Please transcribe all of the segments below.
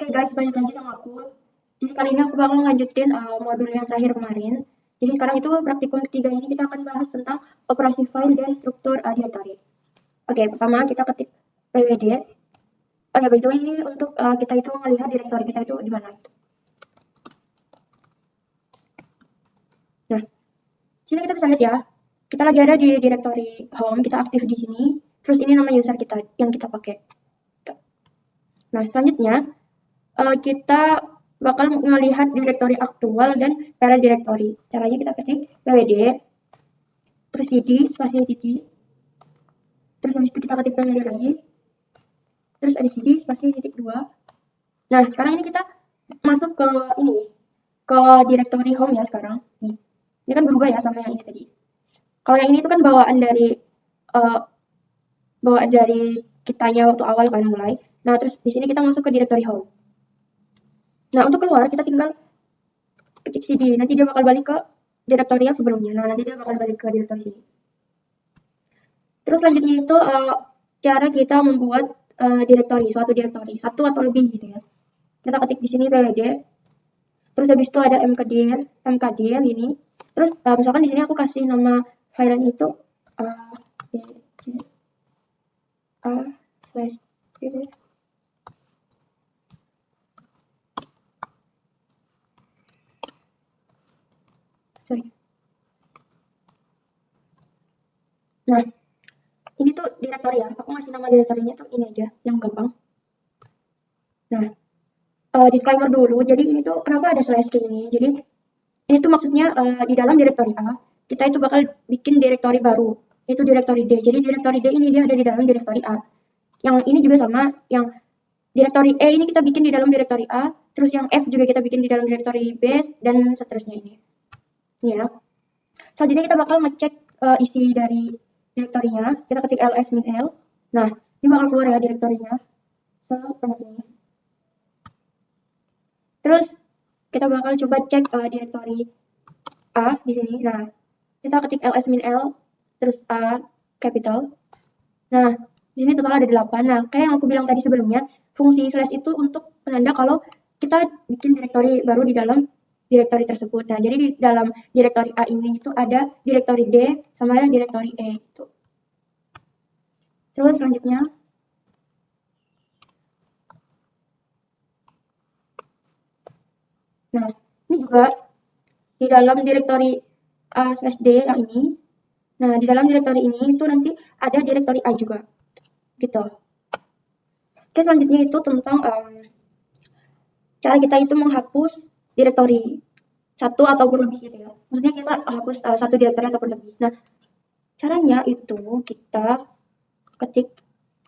guys, balik lagi sama aku. Jadi kali ini aku bakal lanjutin modul yang terakhir kemarin. Jadi sekarang itu praktikum ketiga ini kita akan bahas tentang operasi file dan struktur directory. Oke, pertama kita ketik pwd. Oh ya, by the way ini untuk kita itu melihat directory kita itu di mana. Nah, sini kita bisa lihat ya. Kita lagi ada di directory home, kita aktif di sini. Terus ini nama user kita yang kita pakai. Nah, selanjutnya kita bakal melihat directory aktual dan parent directory. Caranya kita ketik pwd, terus cd spasi titik, terus habis itu kita ketik pwd lagi, terus ada cd spasi titik 2. Nah, sekarang ini kita masuk ke ini, ke directory home ya sekarang. Nih, ini kan berubah ya sama yang ini tadi. Kalau yang ini itu kan bawaan dari kitanya waktu awal kan mulai. Nah, terus di sini kita masuk ke directory home. Nah, untuk keluar kita tinggal ketik cd, nanti dia bakal balik ke directory yang sebelumnya. Nah, nanti dia bakal balik ke directory sini. Terus selanjutnya itu cara kita membuat directory, suatu directory, satu atau lebih gitu ya. Kita ketik di sini pwd. Terus habis itu ada mkdir ini. Terus misalkan di sini aku kasih nama file itu sorry. Nah, ini tuh directory ya. Aku ngasih nama directory-nya tuh ini aja, yang gampang. Nah, disclaimer dulu. Jadi ini tuh kenapa ada slash kayak ini? Jadi ini tuh maksudnya di dalam directory A, kita itu bakal bikin directory baru, yaitu directory D. Jadi directory D ini dia ada di dalam directory A. Yang ini juga sama, yang directory E ini kita bikin di dalam directory A, terus yang F juga kita bikin di dalam directory B, dan seterusnya ini. Ini ya. Selanjutnya kita bakal ngecek isi dari direktorinya. Kita ketik ls-l. Nah, ini bakal keluar ya direktorinya. Seperti ini. Terus kita bakal coba cek direktori A di sini. Nah, kita ketik ls-l terus A capital. Nah, di sini total ada 8. Nah, kayak yang aku bilang tadi sebelumnya, fungsi slash itu untuk penanda kalau kita bikin direktori baru di dalam direktori tersebut. Nah, jadi di dalam direktori A ini itu ada direktori D sama ada direktori E gitu. Terus selanjutnya nah, ini juga di dalam direktori A/D yang ini. Nah, di dalam direktori ini itu nanti ada direktori A juga. Gitu. Oke, selanjutnya itu tentang cara kita itu menghapus direktori satu ataupun lebih gitu ya. Maksudnya kita hapus satu direktori ataupun lebih. Nah, caranya itu kita ketik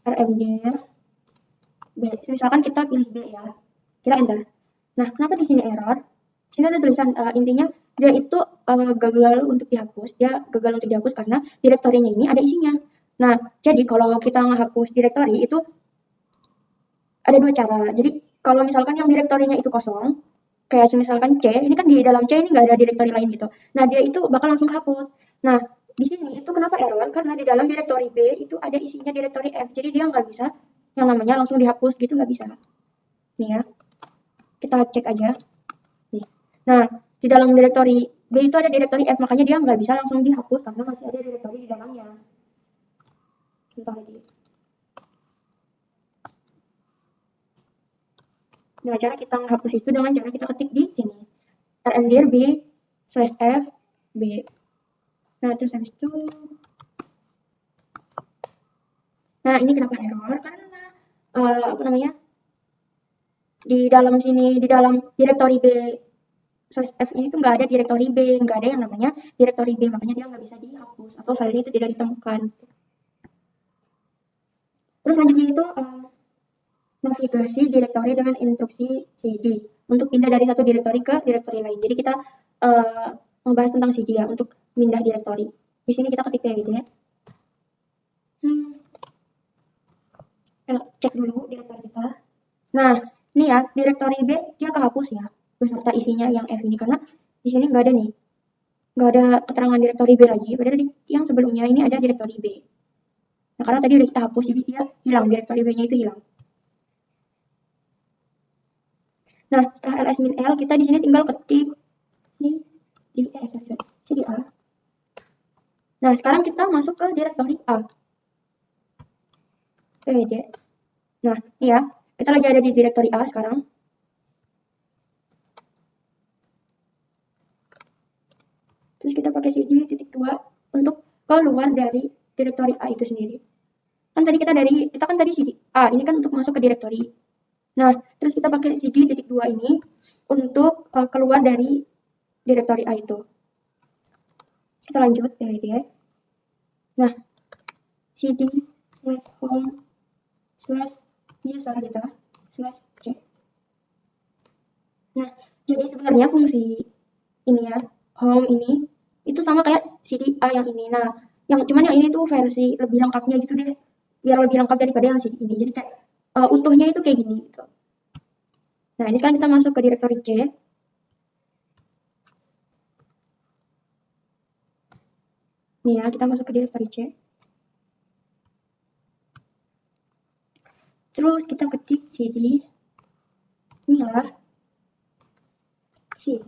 rmdir B. Misalkan kita pilih B ya. Kita enter. Nah, kenapa di sini error? Di sini ada tulisan intinya dia itu gagal untuk dihapus. Dia gagal untuk dihapus karena direktorinya ini ada isinya. Nah, jadi kalau kita menghapus direktori itu ada dua cara. Jadi kalau misalkan yang direktorinya itu kosong, kayak misalkan C, ini kan di dalam C ini nggak ada direktori lain gitu. Nah, dia itu bakal langsung hapus. Nah, di sini itu kenapa error? Karena di dalam direktori B itu ada isinya direktori F. Jadi dia nggak bisa yang namanya langsung dihapus gitu, nggak bisa. Nih ya, kita cek aja. Nih. Nah, di dalam direktori B itu ada direktori F, makanya dia nggak bisa langsung dihapus karena masih ada direktori di dalamnya. Contoh lagi. Nah, cara kita menghapus itu dengan cara kita ketik di sini. rmdir b/f b. Nah, terus habis itu nah, ini kenapa error? Karena apa namanya? Di dalam sini, di dalam direktori b/f ini tuh nggak ada direktori B, nggak ada yang namanya direktori B, makanya dia nggak bisa dihapus atau filenya itu tidak ditemukan. Terus selanjutnya itu navigasi direktori dengan instruksi cd untuk pindah dari satu direktori ke direktori lain. Jadi kita membahas tentang cd ya untuk pindah direktori. Di sini kita ketik gitu ya. Cek dulu direktori kita. Nah, ini ya direktori B dia kehapus ya beserta isinya yang F ini karena di sini nggak ada nih, nggak ada keterangan direktori B lagi. Padahal di yang sebelumnya ini ada direktori B. Nah, karena tadi udah kita hapus jadi dia hilang, direktori B-nya itu hilang. Nah, setelah ls min l, kita di sini tinggal ketik ini di cd a. Nah, sekarang kita masuk ke direktori A. pwd. Nah, ini ya, kita lagi ada di direktori A sekarang. Terus kita pakai cd titik 2 untuk keluar dari direktori A itu sendiri. Kan tadi kita kan tadi cd A, ini kan untuk masuk ke direktori. Nah, terus kita pakai cd titik 2 ini untuk keluar dari direktori A itu. Kita lanjut pwd. Nah, cd home user kita /c. Nah, jadi sebenarnya fungsi ini ya, home ini itu sama kayak cd A yang ini. Nah, cuman yang ini tuh versi lebih lengkapnya gitu deh, biar lebih lengkap daripada yang cd ini. Jadi kayak utuhnya itu kayak gini gitu. Nah, ini sekarang kita masuk ke direktori C. Nih ya, kita masuk ke direktori C. Terus kita ketik cd inilah C.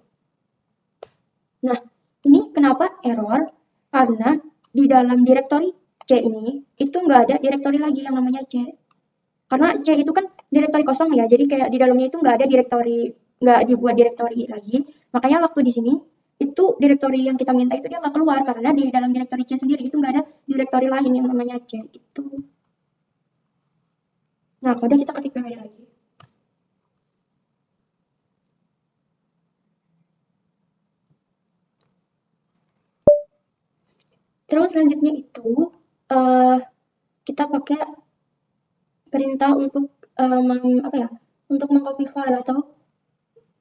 Nah, ini kenapa error? Karena di dalam direktori C ini itu nggak ada direktori lagi yang namanya C. Karena C itu kan direktori kosong ya, jadi kayak di dalamnya itu nggak ada direktori, nggak dibuat direktori lagi. Makanya waktu di sini itu direktori yang kita minta itu dia nggak keluar karena di dalam direktori C sendiri itu nggak ada direktori lain yang namanya C itu. Nah, kode kita ketik pwd lagi. Terus selanjutnya itu kita pakai perintah untuk untuk mengcopy file atau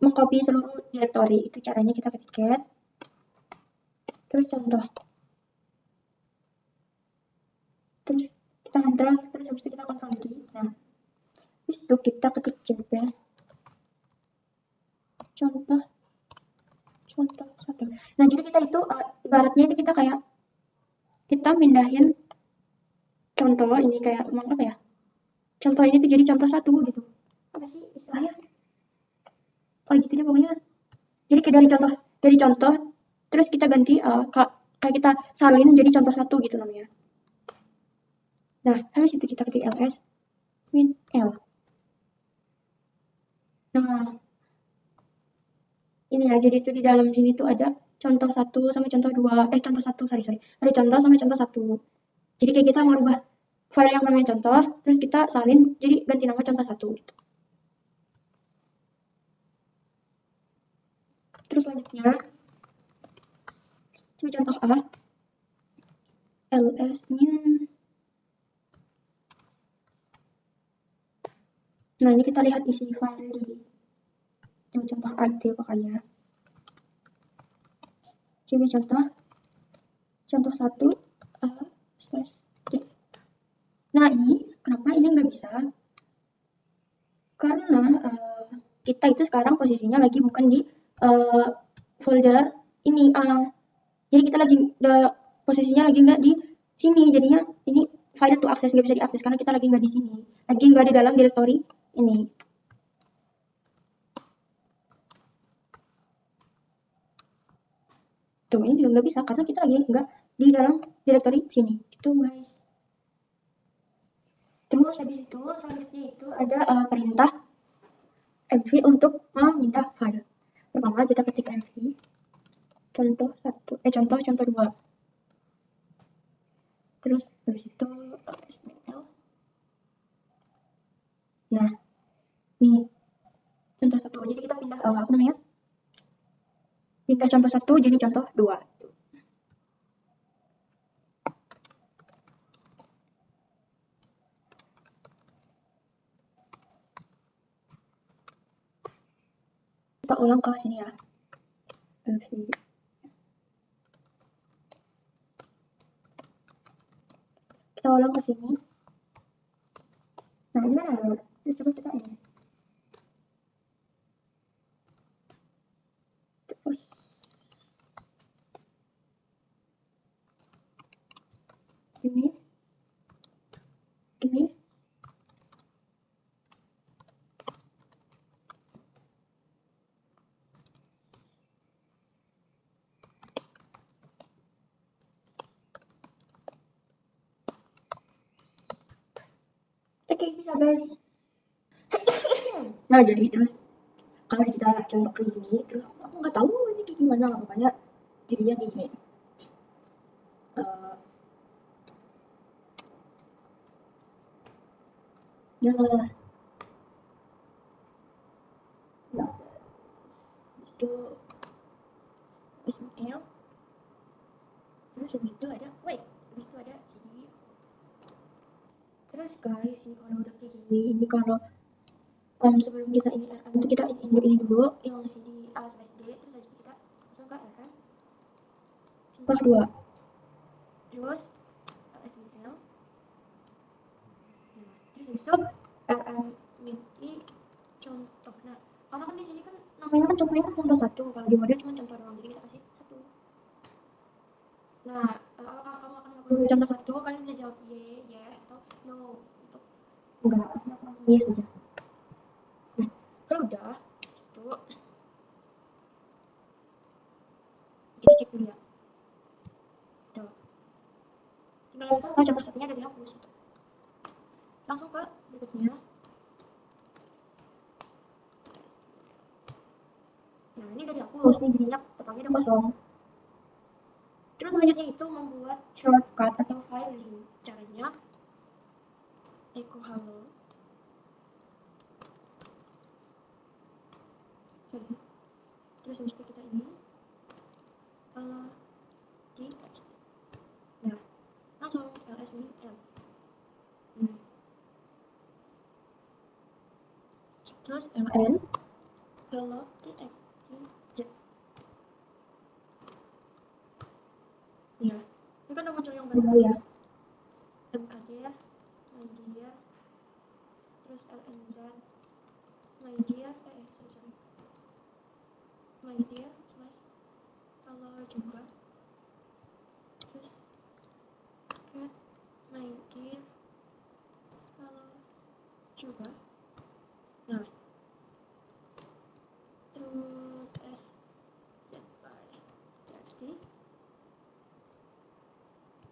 mengcopy seluruh direktori. Itu caranya kita ketik cat, terus contoh, terus kita enter, terus habis itu kita kontrol D. Nah, habis itu kita ketik cp contoh satu. Nah, jadi kita itu ibaratnya itu kita kayak kita mindahin contoh ini kayak contoh ini tuh jadi contoh satu gitu. Apa sih istilahnya? Oh gitu deh pokoknya. Jadi kayak dari contoh terus kita ganti kayak kita salin jadi contoh satu gitu namanya. Nah, habis itu kita ketik ls min l. Nah, ini ya, jadi itu di dalam sini tuh ada contoh satu sama contoh dua, contoh satu, sorry. Ada contoh sama contoh satu. Jadi kayak kita merubah file yang namanya contoh, terus kita salin jadi ganti nama contoh satu gitu. Terus selanjutnya, coba contoh A, ls min. Nah, ini kita lihat isi file di contoh A itu ya pokoknya. Coba contoh satu A /D. Nah, ini kenapa ini nggak bisa? Karena kita itu sekarang posisinya lagi bukan di folder ini A. Jadi kita lagi posisinya lagi nggak di sini, jadinya ini file to akses nggak bisa diakses karena kita lagi nggak di sini, lagi nggak di dalam directory ini. Tuh, ini juga nggak bisa karena kita lagi nggak di dalam directory sini. Itu guys. Terus habis itu selanjutnya itu ada perintah mv untuk memindah file. Pertama kita ketik mv contoh satu, contoh dua. Terus habis itu nah ini contoh satu, jadi kita pindah pindah contoh satu jadi contoh dua. Kita ulang ke sini ya. Kita ulang ke sini. Nah, ini mana? Coba kita ini. Terus ini. Ini. Oke, bisa guys. Nah, jadi terus kalau kita contoh kayak gini, terus aku nggak tahu ini kayak gimana, makanya jadinya kayak gini. Nah, ya, itu SML, terus habis itu ada, habis itu ada jadi. Terus guys, ini kalau udah kayak gini, ini kalau sebelum kita ini RM itu kita ini dulu yang masih di ASSD, terus habis itu kita langsung ke RM contoh 2, terus SML. Nah, terus habis itu RM MIDI contoh. Nah, karena kan di sini kan namanya kan contohnya kan contoh 1, kalau di model cuma contoh doang, jadi kita kasih 1. Nah, apakah kamu akan mengakui contoh 1? Kalian bisa jawab yes atau no. Untuk enggak, langsung yes aja. Nah, kalau udah itu jadi cek dulu ya. Tuh. Tinggal itu kalau contoh satunya udah dihapus gitu. Langsung ke berikutnya. Nah, ini udah dihapus, nih jadinya totalnya udah kosong. Terus selanjutnya itu membuat shortcut atau filing. Caranya echo hello. Terus habis itu kita ini di text. Nah, langsung ls ini l. Terus ln hello txt z. Ya, ini kan udah muncul yang baru ya. mkd, media, terus lnz, media, media slash hello juga. Terus cat media hello juga. Nah, terus s by txt.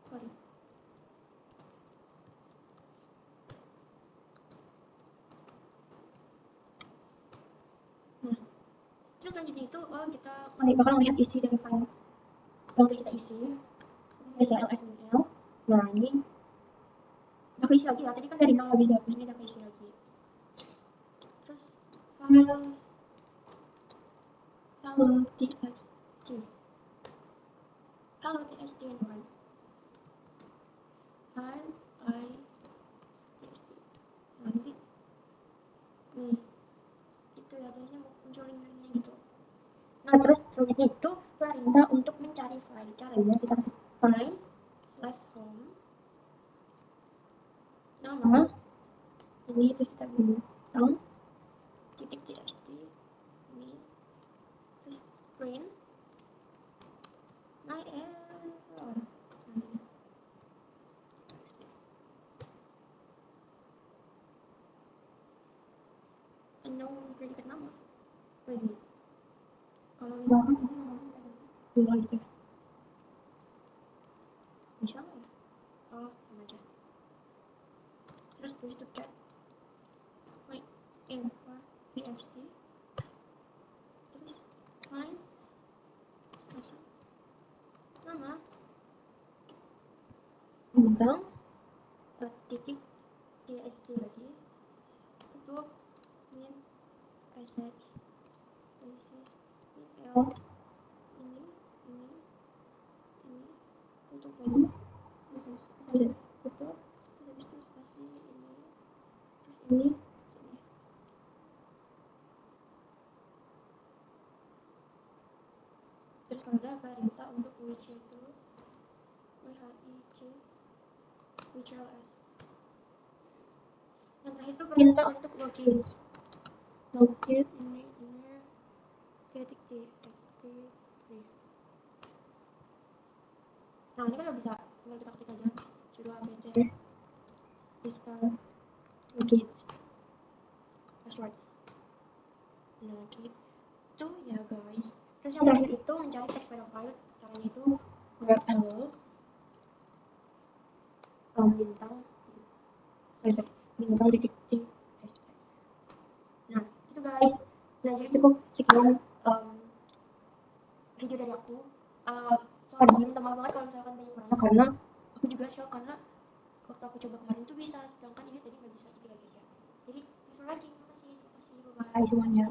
Sorry. Nah, terus selanjutnya itu kita bakal melihat isi dari file yang udah kita isi. Bisa LSML. Nah, ini udah keisi lagi ya. Tadi kan dari 0 habis dihapus, ini udah keisi lagi. Terus file hello txt. Hello txt itu kan. File by txt. Nanti nih itu ya biasanya muncul linknya gitu. Nah, terus selanjutnya itu perintah untuk mencari file. Caranya kita find slash home nama ini, terus kita bintang titik txt ini, terus print my error. Unknown predikat nama. Wait, kalau misalkan ini namanya kita ganti dulu aja. Bisa nggak ya? Oh, sama aja. Terus tulis to cat my info txt. Terus find masuk nama bintang titik txt lagi untuk min sh l ini untuk lagi betul. Terus habis itu kasih ini, terus ini sini. Terus kalau ada perintah untuk which itu whichls. Yang terakhir itu perintah untuk locate ini titik txt. Nah, ini kan udah bisa, tinggal kita ketik aja sudo apt install login password. Nah, gitu ya guys. Terus yang terakhir itu mencari text file. Caranya itu grab hello bintang bintang titik titik hashtag. Nah itu guys, nah jadi cukup sekian video dari aku. Sorry, minta maaf banget kalau misalkan banyak kurangnya, karena aku juga shock karena waktu aku coba kemarin tuh bisa, sedangkan ini tadi nggak bisa gitu ya guys ya. Jadi besok lagi, makasih bye semuanya.